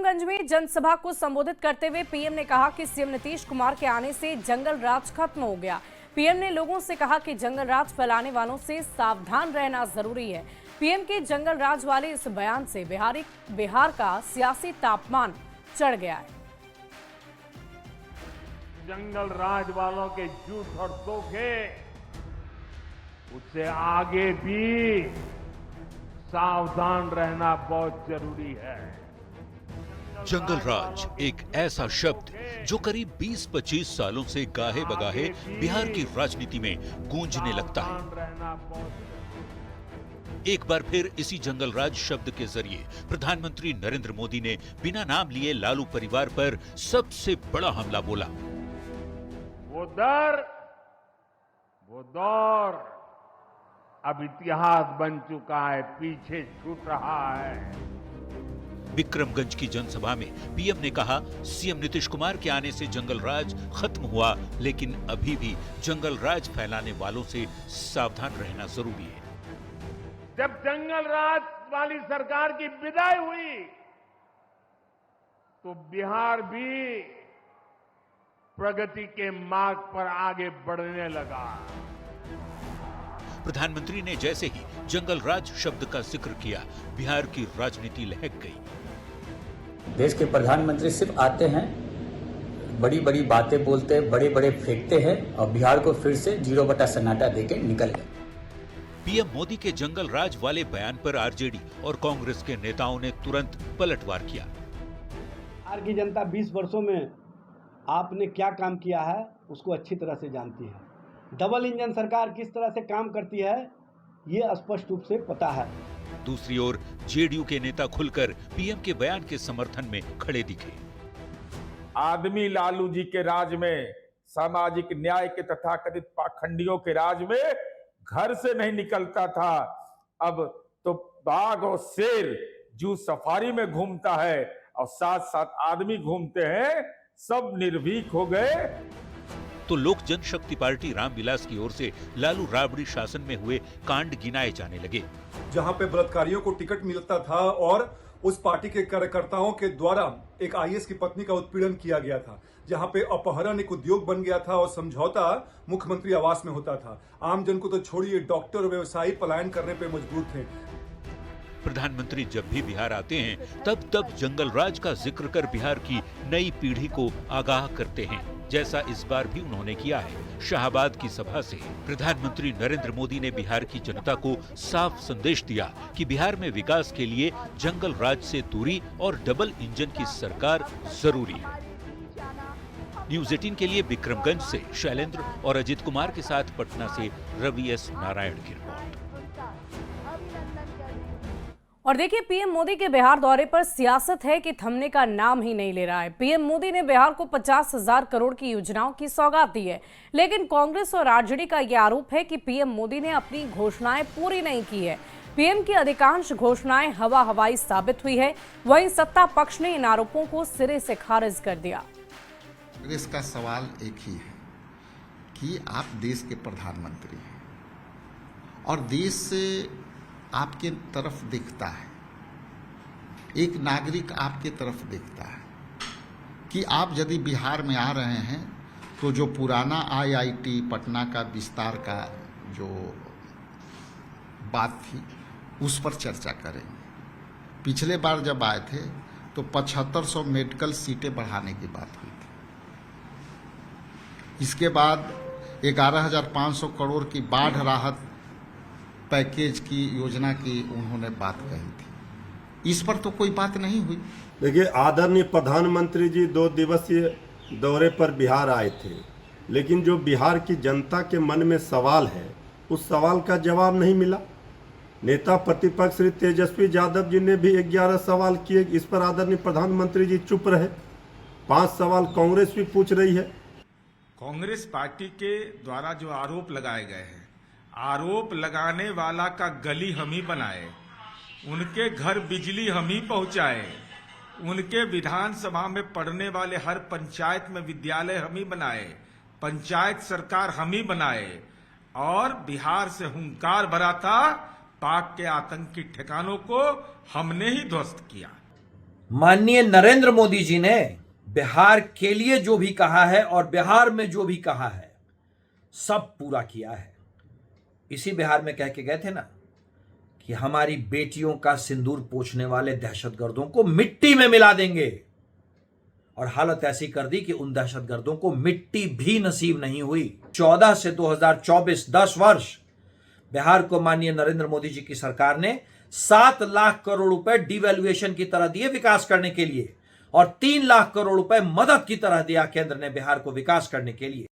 विक्रमगंज में जनसभा को संबोधित करते हुए पीएम ने कहा कि सीएम नीतीश कुमार के आने से जंगल राज खत्म हो गया। पीएम ने लोगों से कहा कि जंगल राज फैलाने वालों से सावधान रहना जरूरी है। पीएम के जंगल राज वाले इस बयान से बिहार का सियासी तापमान चढ़ गया है। जंगल राज वालों के झूठ और धोखे, उससे आगे भी सावधान रहना बहुत जरूरी है। जंगल राज एक ऐसा शब्द जो करीब 20-25 सालों से गाहे बगाहे बिहार की राजनीति में गूंजने लगता है। एक बार फिर इसी जंगल राज शब्द के जरिए प्रधानमंत्री नरेंद्र मोदी ने बिना नाम लिए लालू परिवार पर सबसे बड़ा हमला बोला। वो दौर अब इतिहास बन चुका है, पीछे छूट रहा है। विक्रमगंज की जनसभा में पीएम ने कहा, सीएम नीतीश कुमार के आने से जंगल राज खत्म हुआ, लेकिन अभी भी जंगल राज फैलाने वालों से सावधान रहना जरूरी है। जब जंगल राज वाली सरकार की विदाई हुई तो बिहार भी प्रगति के मार्ग पर आगे बढ़ने लगा। प्रधानमंत्री ने जैसे ही जंगल राज शब्द का जिक्र किया, बिहार की राजनीति लहक गई। देश के प्रधानमंत्री सिर्फ आते हैं, बड़ी बड़ी बातें बोलते हैं, बड़े बड़े फेंकते हैं और बिहार को फिर से 0 सन्नाटा देके निकल गए। पीएम मोदी के जंगल राज वाले बयान पर आरजेडी और कांग्रेस के नेताओं ने तुरंत पलटवार किया। बिहार की जनता 20 वर्षों में आपने क्या काम किया है उसको अच्छी तरह से जानती है। डबल इंजन सरकार किस तरह से काम करती है ये स्पष्ट रूप से पता है। दूसरी ओर जेडीयू के नेता खुलकर पीएम के बयान के समर्थन में खड़े दिखे। आदमी लालू जी के राज में, सामाजिक न्याय के तथाकथित पाखंडियों के राज में घर से नहीं निकलता था, अब तो बाघ और शेर जू सफारी में घूमता है और साथ साथ आदमी घूमते हैं, सब निर्भीक हो गए। तो लोक जनशक्ति पार्टी रामविलास की ओर से लालू राबड़ी शासन में हुए कांड गिनाए जाने लगे। जहां पे बलात्कारियों को टिकट मिलता था और उस पार्टी के कार्यकर्ताओं के द्वारा एक आईएएस की पत्नी का उत्पीड़न किया गया था, जहां पे अपहरण एक उद्योग बन गया था और समझौता मुख्यमंत्री आवास में होता था। आम जन को तो छोड़िए, डॉक्टर और व्यवसायी पलायन करने पे मजबूर थे। प्रधानमंत्री जब भी बिहार आते हैं तब जंगल राज का जिक्र कर बिहार की नई पीढ़ी को आगाह करते हैं, जैसा इस बार भी उन्होंने किया है। शाहबाद की सभा से प्रधानमंत्री नरेंद्र मोदी ने बिहार की जनता को साफ संदेश दिया कि बिहार में विकास के लिए जंगल राज से दूरी और डबल इंजन की सरकार जरूरी है। न्यूज 18 के लिए विक्रमगंज से शैलेंद्र और अजित कुमार के साथ पटना से रवि एस नारायण की रिपोर्ट। और देखिए, पीएम मोदी के बिहार दौरे पर सियासत है कि थमने का नाम ही नहीं ले रहा है। पीएम मोदी ने बिहार को 50,000 करोड़ की योजनाओं की सौगात दी है, लेकिन कांग्रेस और आरजेडी का यह आरोप है कि पीएम मोदी ने अपनी घोषणाएं पूरी नहीं की है। पीएम की अधिकांश घोषणाएं हवाई साबित हुई है। वहीं सत्ता पक्ष ने इन आरोपों को सिरे से खारिज कर दिया। कांग्रेस का सवाल एक ही है कि आप देश के प्रधानमंत्री हैं और देश से आपके तरफ देखता है, एक नागरिक आपके तरफ देखता है कि आप यदि बिहार में आ रहे हैं तो जो पुराना आईआईटी पटना का विस्तार का जो बात थी उस पर चर्चा करेंगे। पिछले बार जब आए थे तो 7500 मेडिकल सीटें बढ़ाने की बात हुई थी। इसके बाद 11,500 करोड़ की बाढ़ राहत पैकेज की योजना की उन्होंने बात कही थी। इस पर तो कोई बात नहीं हुई। देखिए, आदरणीय प्रधानमंत्री जी 2 दिवसीय दौरे पर बिहार आए थे, लेकिन जो बिहार की जनता के मन में सवाल है उस सवाल का जवाब नहीं मिला। नेता प्रतिपक्ष श्री तेजस्वी यादव जी ने भी 11 सवाल किए, इस पर आदरणीय प्रधानमंत्री जी चुप रहे। 5 सवाल कांग्रेस भी पूछ रही है। कांग्रेस पार्टी के द्वारा जो आरोप लगाए गए हैं, आरोप लगाने वाला का गली हम ही बनाए, उनके घर बिजली हम ही पहुंचाए, उनके विधानसभा में पढ़ने वाले हर पंचायत में विद्यालय हम ही बनाए, पंचायत सरकार हम ही बनाए और बिहार से हुंकार भरा था पाक के आतंकी ठिकानों को हमने ही ध्वस्त किया। माननीय नरेंद्र मोदी जी ने बिहार के लिए जो भी कहा है और बिहार में जो भी कहा है सब पूरा किया है। इसी बिहार में कह के गए थे ना कि हमारी बेटियों का सिंदूर पोंछने वाले दहशतगर्दों को मिट्टी में मिला देंगे, और हालत ऐसी कर दी कि उन दहशतगर्दों को मिट्टी भी नसीब नहीं हुई। 14 से 2024 10 वर्ष बिहार को माननीय नरेंद्र मोदी जी की सरकार ने 7 लाख करोड़ रुपए डिवैल्यूएशन की तरह दिए विकास करने के लिए, और 3 लाख करोड़ रुपए मदद की तरह दिया केंद्र ने बिहार को विकास करने के लिए।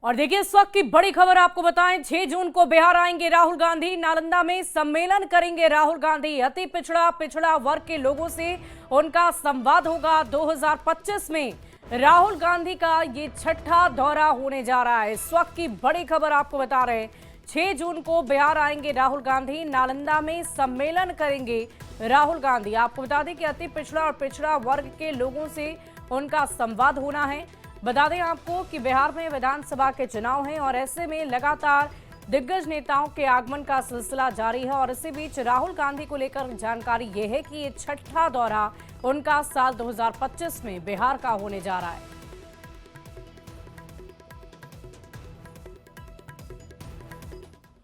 और देखिए इस वक्त की बड़ी खबर आपको बताएं, 6 जून को बिहार आएंगे राहुल गांधी, नालंदा में सम्मेलन करेंगे राहुल गांधी। अति पिछड़ा वर्ग के लोगों से उनका संवाद होगा। 2025 में राहुल गांधी का ये 6ठा दौरा होने जा रहा है। इस वक्त की बड़ी खबर आपको बता रहे हैं, 6 जून को बिहार आएंगे राहुल गांधी, नालंदा में सम्मेलन करेंगे राहुल गांधी। आपको बता दें कि अति पिछड़ा और पिछड़ा वर्ग के लोगों से उनका संवाद होना है। बता दें आपको कि बिहार में विधानसभा के चुनाव हैं और ऐसे में लगातार दिग्गज नेताओं के आगमन का सिलसिला जारी है। और इसी बीच राहुल गांधी को लेकर जानकारी ये है कि ये 6ठा दौरा उनका साल 2025 में बिहार का होने जा रहा है।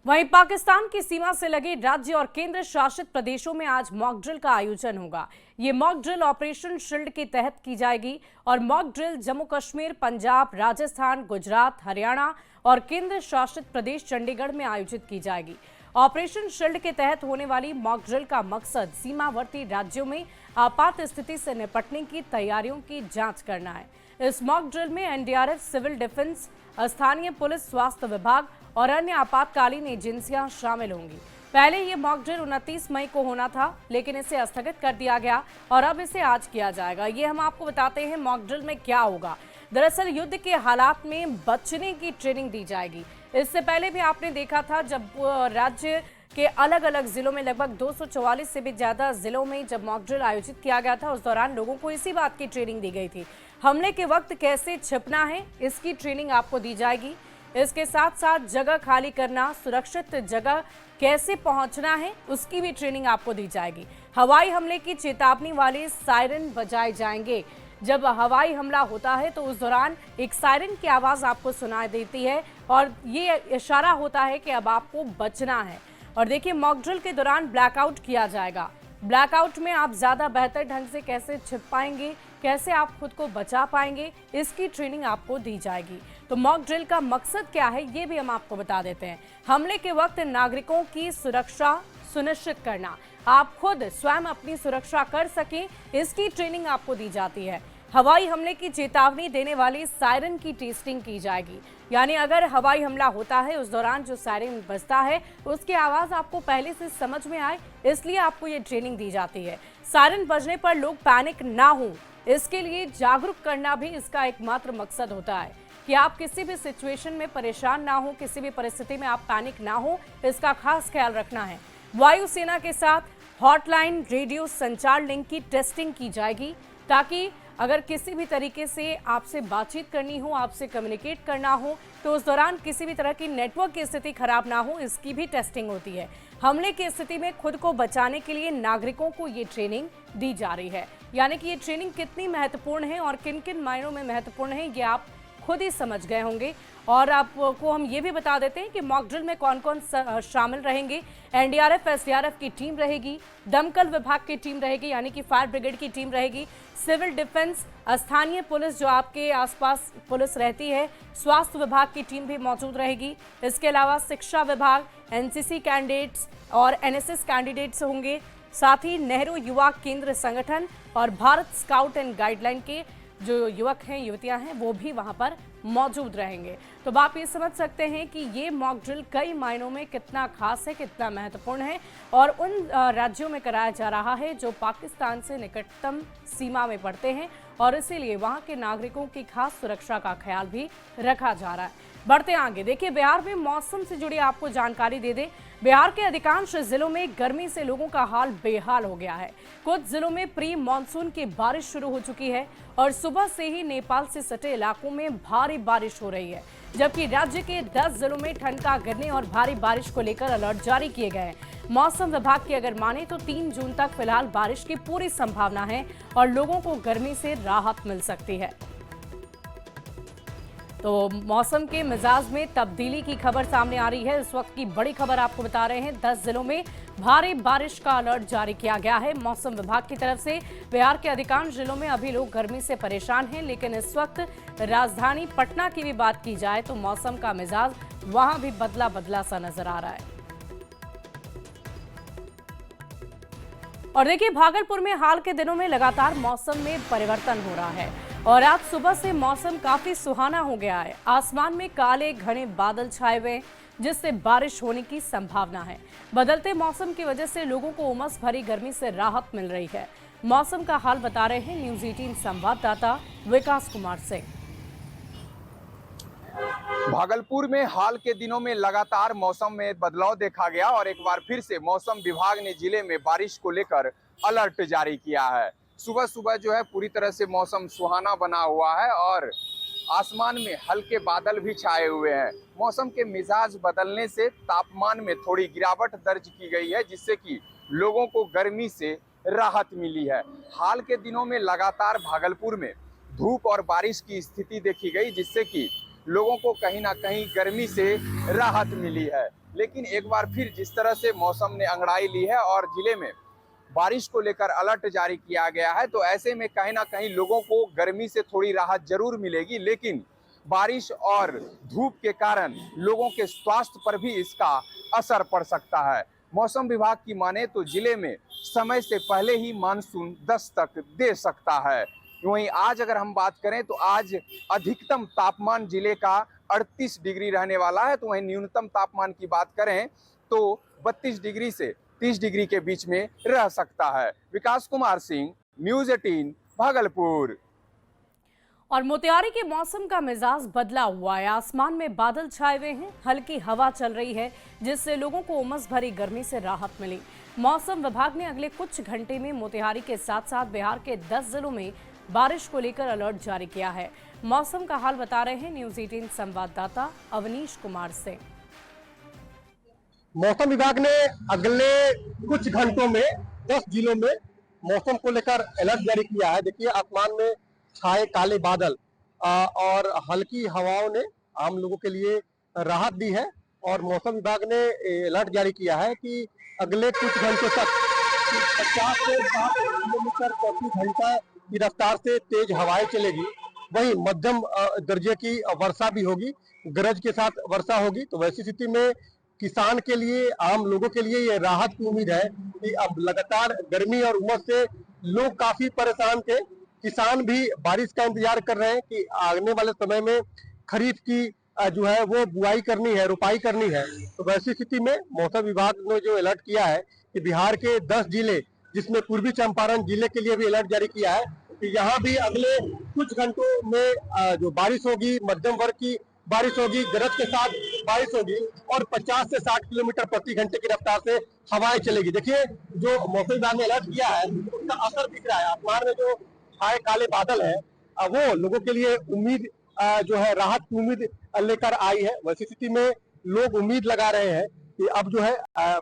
वहीं पाकिस्तान की सीमा से लगे राज्य और केंद्र शासित प्रदेशों में आज मॉक ड्रिल का आयोजन होगा। ये मॉक ड्रिल ऑपरेशन शील्ड के तहत की जाएगी और मॉक ड्रिल जम्मू कश्मीर, पंजाब, राजस्थान, गुजरात, हरियाणा और केंद्र शासित प्रदेश चंडीगढ़ में आयोजित की जाएगी। ऑपरेशन शील्ड के तहत होने वाली मॉक ड्रिल का मकसद सीमावर्ती राज्यों में आपात स्थिति से निपटने की तैयारियों की जांच करना है। इस मॉक ड्रिल में एनडीआरएफ, सिविल डिफेंस, स्थानीय पुलिस, स्वास्थ्य विभाग और अन्य आपातकालीन एजेंसियां शामिल होंगी। पहले ये मॉक ड्रिल 29 मई को होना था, लेकिन इसे स्थगित कर दिया गया और अब इसे आज किया जाएगा। ये हम आपको बताते हैं मॉक ड्रिल में क्या होगा। दरअसल युद्ध के हालात में बचने की ट्रेनिंग दी जाएगी। इससे पहले भी आपने देखा था जब राज्य के अलग अलग जिलों में लगभग 244 से भी ज्यादा जिलों में जब मॉक ड्रिल आयोजित किया गया था, उस दौरान लोगों को इसी बात की ट्रेनिंग दी गई थी। हमले के वक्त कैसे छिपना है, इसकी ट्रेनिंग आपको दी जाएगी। इसके साथ साथ जगह खाली करना, सुरक्षित जगह कैसे पहुंचना है, उसकी भी ट्रेनिंग आपको दी जाएगी। हवाई हमले की चेतावनी वाले सायरन बजाए जाएंगे। जब हवाई हमला होता है तो उस दौरान एक सायरन की आवाज़ आपको सुनाई देती है और ये इशारा होता है कि अब आपको बचना है। और देखिए मॉक ड्रिल के दौरान ब्लैकआउट किया जाएगा। ब्लैकआउट में आप ज़्यादा बेहतर ढंग से कैसे छिप पाएंगे, कैसे आप खुद को बचा पाएंगे, इसकी ट्रेनिंग आपको दी जाएगी। तो मॉक ड्रिल का मकसद क्या है, ये भी हम आपको बता देते हैं। हमले के वक्त नागरिकों की सुरक्षा सुनिश्चित करना, आप खुद स्वयं अपनी सुरक्षा कर सकें, इसकी ट्रेनिंग आपको दी जाती है। हवाई हमले की चेतावनी देने वाली सायरन की टेस्टिंग की जाएगी, यानी अगर हवाई हमला होता है उस दौरान जो सायरन बजता है उसकी आवाज़ आपको पहले से समझ में आए, इसलिए आपको ये ट्रेनिंग दी जाती है। सायरन बजने पर लोग पैनिक ना हो, इसके लिए जागरूक करना भी इसका एकमात्र मकसद होता है कि आप किसी भी सिचुएशन में परेशान ना हो, किसी भी परिस्थिति में आप पैनिक ना हो, इसका खास ख्याल रखना है। वायुसेना के साथ हॉटलाइन रेडियो संचार लिंक की टेस्टिंग की जाएगी ताकि अगर किसी भी तरीके से आपसे बातचीत करनी हो, आपसे कम्युनिकेट करना हो, तो उस दौरान किसी भी तरह की नेटवर्क की स्थिति खराब ना हो, इसकी भी टेस्टिंग होती है। हमले की स्थिति में खुद को बचाने के लिए नागरिकों को ये ट्रेनिंग दी जा रही है। यानी कि ये ट्रेनिंग कितनी महत्वपूर्ण है और किन किन मायनों में महत्वपूर्ण है, ये आप खुद ही समझ गए होंगे। और आपको हम ये भी बता देते हैं कि मॉक ड्रिल में कौन कौन शामिल रहेंगे। एनडीआरएफ, एसडीआरएफ की टीम रहेगी, दमकल विभाग की टीम रहेगी यानी कि फायर ब्रिगेड की टीम रहेगी, सिविल डिफेंस, स्थानीय पुलिस जो आपके आसपास पुलिस रहती है, स्वास्थ्य विभाग की टीम भी मौजूद रहेगी। इसके अलावा शिक्षा विभाग, एनसीसी कैंडिडेट्स और एनएसएस कैंडिडेट्स होंगे। साथ ही नेहरू युवा केंद्र संगठन और भारत स्काउट एंड गाइडलाइन के जो युवक हैं, युवतियां हैं, वो भी वहां पर मौजूद रहेंगे। तो आप ये समझ सकते हैं कि ये मॉक ड्रिल कई मायनों में कितना खास है, कितना महत्वपूर्ण है और उन राज्यों में कराया जा रहा है जो पाकिस्तान से निकटतम सीमा में पड़ते हैं और इसीलिए वहां के नागरिकों की खास सुरक्षा का ख्याल भी रखा जा रहा है। बढ़ते आगे, देखिए बिहार में मौसम से जुड़ी आपको जानकारी दे दें। बिहार के अधिकांश जिलों में गर्मी से लोगों का हाल बेहाल हो गया है। कुछ जिलों में प्री मानसून की बारिश शुरू हो चुकी है और सुबह से ही नेपाल से सटे इलाकों में भारी भारी बारिश हो रही है, जबकि राज्य के 10 जिलों में ठनका गिरने और भारी बारिश को लेकर अलर्ट जारी किए गए हैं। मौसम विभाग की अगर माने तो 3 जून तक फिलहाल बारिश की पूरी संभावना है और लोगों को गर्मी से राहत मिल सकती है। तो मौसम के मिजाज में तब्दीली की खबर सामने आ रही है। इस वक्त की बड़ी खबर आपको बता रहे हैं, 10 जिलों में भारी बारिश का अलर्ट जारी किया गया है मौसम विभाग की तरफ से। बिहार के अधिकांश जिलों में अभी लोग गर्मी से परेशान हैं, लेकिन इस वक्त राजधानी पटना की भी बात की जाए तो मौसम का मिजाज वहां भी बदला बदला सा नजर आ रहा है। और देखिए, भागलपुर में हाल के दिनों में लगातार मौसम में परिवर्तन हो रहा है और आज सुबह से मौसम काफी सुहाना हो गया है। आसमान में काले घने बादल छाए हुए, जिससे बारिश होने की संभावना है। बदलते मौसम की वजह से लोगों को उमस भरी गर्मी से राहत मिल रही है। मौसम का हाल बता रहे हैं न्यूज 18 संवाददाता विकास कुमार सिंह। भागलपुर में हाल के दिनों में लगातार मौसम में बदलाव देखा गया और एक बार फिर से मौसम विभाग ने जिले में बारिश को लेकर अलर्ट जारी किया है। सुबह सुबह जो है पूरी तरह से मौसम सुहाना बना हुआ है और आसमान में हल्के बादल भी छाए हुए हैं। मौसम के मिजाज बदलने से तापमान में थोड़ी गिरावट दर्ज की गई है, जिससे कि लोगों को गर्मी से राहत मिली है। हाल के दिनों में लगातार भागलपुर में धूप और बारिश की स्थिति देखी गई, जिससे कि लोगों को कहीं ना कहीं गर्मी से राहत मिली है। लेकिन एक बार फिर जिस तरह से मौसम ने अंगड़ाई ली है और जिले में बारिश को लेकर अलर्ट जारी किया गया है, तो ऐसे में कहीं ना कहीं लोगों को गर्मी से थोड़ी राहत जरूर मिलेगी, लेकिन बारिश और धूप के कारण लोगों के स्वास्थ्य पर भी इसका असर पड़ सकता है। मौसम विभाग की माने तो जिले में समय से पहले ही मानसून दस्तक दे सकता है। वहीं आज अगर हम बात करें तो आज अधिकतम तापमान जिले का 38 डिग्री रहने वाला है, तो वहीं न्यूनतम तापमान की बात करें तो 32 डिग्री से 30 डिग्री के बीच में रह सकता है। विकास कुमार सिंह, न्यूज 18 भागलपुर। और मोतिहारी के मौसम का मिजाज बदला हुआ है। आसमान में बादल छाए हुए हैं, हल्की हवा चल रही है, जिससे लोगों को उमस भरी गर्मी से राहत मिली। मौसम विभाग ने अगले कुछ घंटे में मोतिहारी के साथ साथ बिहार के 10 जिलों में बारिश को लेकर अलर्ट जारी किया है। मौसम का हाल बता रहे हैं न्यूज 18 संवाददाता अवनीश कुमार सिंह। मौसम विभाग ने अगले कुछ घंटों में 10 जिलों में मौसम को लेकर अलर्ट जारी किया है। देखिए, आसमान में छाए काले बादल और हल्की हवाओं ने आम लोगों के लिए राहत दी है और मौसम विभाग ने अलर्ट जारी किया है कि अगले कुछ घंटों तक 50 से 60 किलोमीटर प्रति घंटा की रफ्तार से तेज हवाएं चलेगी। वहीं मध्यम दर्जे की वर्षा भी होगी, गरज के साथ वर्षा होगी। तो वैसी स्थिति में किसान के लिए, आम लोगों के लिए ये राहत की उम्मीद है कि अब लगातार गर्मी और उमस से लोग काफी परेशान थे। किसान भी बारिश का इंतजार कर रहे हैं कि आने वाले समय में खरीफ की जो है वो बुआई करनी है, रुपाई करनी है। तो वैसी स्थिति में मौसम विभाग ने जो अलर्ट किया है कि बिहार के 10 जिले, जिसमें पूर्वी चंपारण जिले के लिए भी अलर्ट जारी किया है कि यहाँ भी अगले कुछ घंटों में जो बारिश होगी, मध्यम वर्ग की बारिश होगी, गरज के साथ बारिश होगी और 50 से 60 किलोमीटर प्रति घंटे की रफ्तार से हवाएं चलेगी। देखिए, जो मौसम विभाग ने अलर्ट किया है उसका असर दिख रहा है। आसमान में जो छाए काले बादल है वो लोगों के लिए उम्मीद जो है राहत की उम्मीद लेकर आई है। वैसी स्थिति में लोग उम्मीद लगा रहे हैं कि अब जो है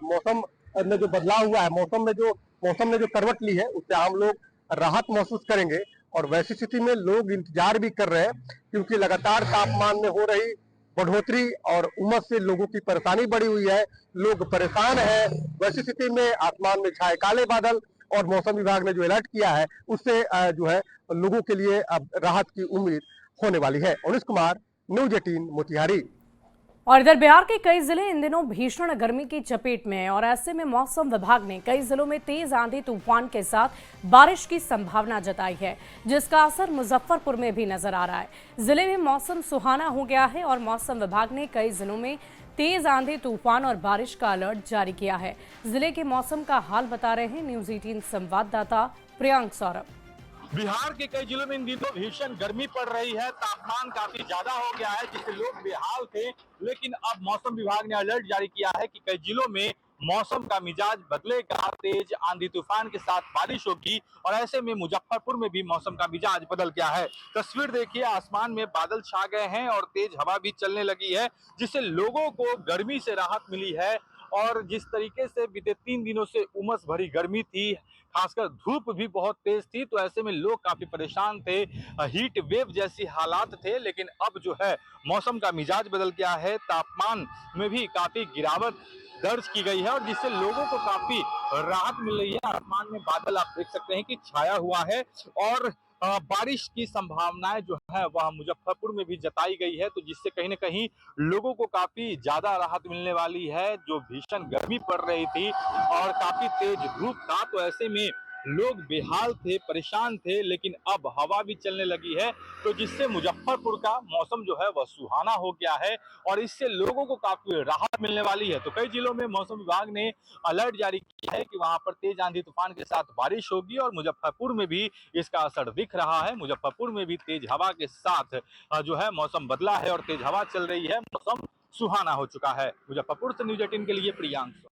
मौसम में जो बदलाव हुआ है, मौसम ने जो करवट ली है, उससे आम लोग राहत महसूस करेंगे। और वैसी स्थिति में लोग इंतजार भी कर रहे हैं, क्योंकि लगातार तापमान में हो रही बढ़ोतरी और उमस से लोगों की परेशानी बढ़ी हुई है, लोग परेशान हैं। वैसी स्थिति में आसमान में छाए काले बादल और मौसम विभाग ने जो अलर्ट किया है उससे जो है लोगों के लिए अब राहत की उम्मीद होने वाली है। अवनीश कुमार, न्यूज 18 मोतिहारी। और इधर बिहार के कई जिले इन दिनों भीषण गर्मी की चपेट में हैं और ऐसे में मौसम विभाग ने कई जिलों में तेज आंधी तूफान के साथ बारिश की संभावना जताई है, जिसका असर मुजफ्फरपुर में भी नजर आ रहा है। जिले में मौसम सुहाना हो गया है और मौसम विभाग ने कई जिलों में तेज आंधी तूफान और बारिश का अलर्ट जारी किया है। जिले के मौसम का हाल बता रहे हैं न्यूज 18 संवाददाता प्रियांक सौरभ। बिहार के कई जिलों में इन दिनों भीषण गर्मी पड़ रही है, तापमान काफी ज्यादा हो गया है, जिससे लोग बेहाल थे। लेकिन अब मौसम विभाग ने अलर्ट जारी किया है कि कई जिलों में मौसम का मिजाज बदलेगा, तेज आंधी तूफान के साथ बारिश होगी और ऐसे में मुजफ्फरपुर में भी मौसम का मिजाज बदल गया है। तस्वीर देखिए, आसमान में बादल छा गए हैं और तेज हवा भी चलने लगी है, जिससे लोगों को गर्मी से राहत मिली है। और जिस तरीके से बीते 3 दिनों से उमस भरी गर्मी थी, खासकर धूप भी बहुत तेज थी, तो ऐसे में लोग काफी परेशान थे, हीट वेव जैसी हालात थे। लेकिन अब जो है मौसम का मिजाज बदल गया है, तापमान में भी काफी गिरावट दर्ज की गई है और जिससे लोगों को काफी राहत मिल रही है। आसमान में बादल आप देख सकते हैं कि छाया हुआ है और बारिश की संभावनाएं जो है वह मुजफ्फरपुर में भी जताई गई है, तो जिससे कहीं ना कहीं लोगों को काफी ज्यादा राहत मिलने वाली है। जो भीषण गर्मी पड़ रही थी और काफी तेज धूप था, तो ऐसे में लोग बेहाल थे, परेशान थे, लेकिन अब हवा भी चलने लगी है, तो जिससे मुजफ्फरपुर का मौसम जो है वह सुहाना हो गया है और इससे लोगों को काफी राहत मिलने वाली है। तो कई जिलों में मौसम विभाग ने अलर्ट जारी किया है कि वहां पर तेज आंधी तूफान के साथ बारिश होगी और मुजफ्फरपुर में भी इसका असर दिख रहा है। मुजफ्फरपुर में भी तेज हवा के साथ जो है मौसम बदला है और तेज हवा चल रही है, मौसम सुहाना हो चुका है। मुजफ्फरपुर से न्यूज 18 के लिए प्रियांशु।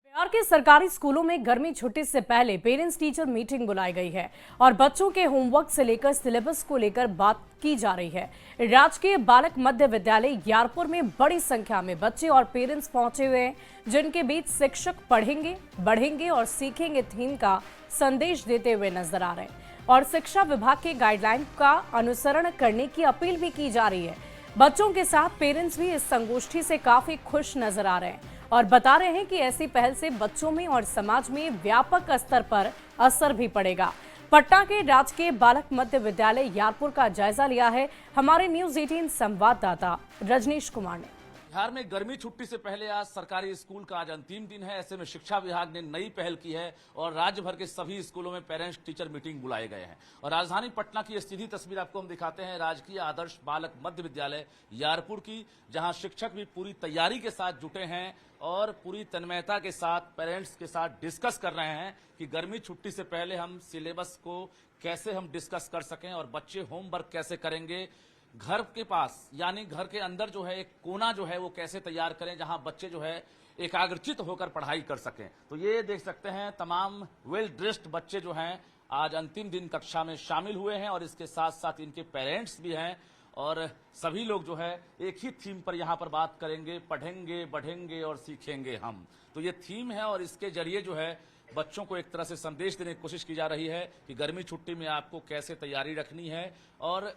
बिहार के सरकारी स्कूलों में गर्मी छुट्टी से पहले पेरेंट्स टीचर मीटिंग बुलाई गई है और बच्चों के होमवर्क से लेकर सिलेबस को लेकर बात की जा रही है। राजकीय बालक मध्य विद्यालय यारपुर में बड़ी संख्या में बच्चे और पेरेंट्स पहुंचे हुए हैं, जिनके बीच शिक्षक पढ़ेंगे, बढ़ेंगे और सीखेंगे थीम का संदेश देते हुए नजर आ रहे हैं और शिक्षा विभाग के गाइडलाइन का अनुसरण करने की अपील भी की जा रही है। बच्चों के साथ पेरेंट्स भी इस संगोष्ठी से काफी खुश नजर आ रहे हैं और बता रहे हैं कि ऐसी पहल से बच्चों में और समाज में व्यापक स्तर पर असर भी पड़ेगा। पटना के राजकीय बालक मध्य विद्यालय यारपुर का जायजा लिया है हमारे न्यूज 18 संवाददाता रजनीश कुमार ने। बिहार में गर्मी छुट्टी से पहले आज सरकारी स्कूल का आज अंतिम दिन है। ऐसे में शिक्षा विभाग ने नई पहल की है और राज्य भर के सभी स्कूलों में पेरेंट्स टीचर मीटिंग बुलाए गए हैं। और राजधानी पटना की सीधी तस्वीर आपको हम दिखाते हैं राजकीय आदर्श बालक मध्य विद्यालय यारपुर की, जहां शिक्षक भी पूरी तैयारी के साथ जुटे हैं और पूरी तन्मयता के साथ पेरेंट्स के साथ डिस्कस कर रहे हैं कि गर्मी छुट्टी से पहले हम सिलेबस को कैसे हम डिस्कस कर सकें और बच्चे होमवर्क कैसे करेंगे। घर के पास यानी घर के अंदर जो है एक कोना जो है वो कैसे तैयार करें जहां बच्चे जो है एकाग्रचित होकर पढ़ाई कर सकें। तो ये देख सकते हैं तमाम वेल ड्रेस्ड बच्चे जो हैं आज अंतिम दिन कक्षा में शामिल हुए हैं और इसके साथ साथ इनके पेरेंट्स भी हैं और सभी लोग जो है एक ही थीम पर यहाँ पर बात करेंगे, पढ़ेंगे, बढ़ेंगे और सीखेंगे हम। तो ये थीम है और इसके जरिए जो है बच्चों को एक तरह से संदेश देने की कोशिश की जा रही है कि गर्मी छुट्टी में आपको कैसे तैयारी रखनी है और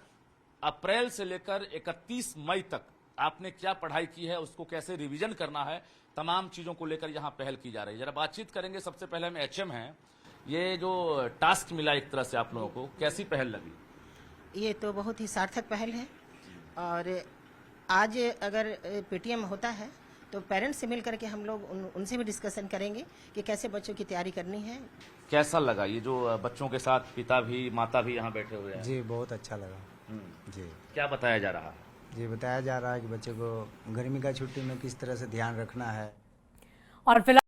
अप्रैल से लेकर 31 मई तक आपने क्या पढ़ाई की है उसको कैसे रिवीजन करना है, तमाम चीजों को लेकर यहाँ पहल की जा रही है। जरा बातचीत करेंगे। सबसे पहले हम एचएम हैं, ये जो टास्क मिला एक तरह से आप लोगों को, कैसी पहल लगी? ये तो बहुत ही सार्थक पहल है और आज अगर पीटीएम होता है तो पेरेंट्स से मिल करके हम लोग उनसे भी डिस्कशन करेंगे कि कैसे बच्चों की तैयारी करनी है। कैसा लगा ये जो बच्चों के साथ पिता भी माता भी यहाँ बैठे हुए हैं? जी बहुत अच्छा लगा। जी क्या बताया जा रहा है? जी बताया जा रहा है कि बच्चों को गर्मी का छुट्टी में किस तरह से ध्यान रखना है और फिलहाल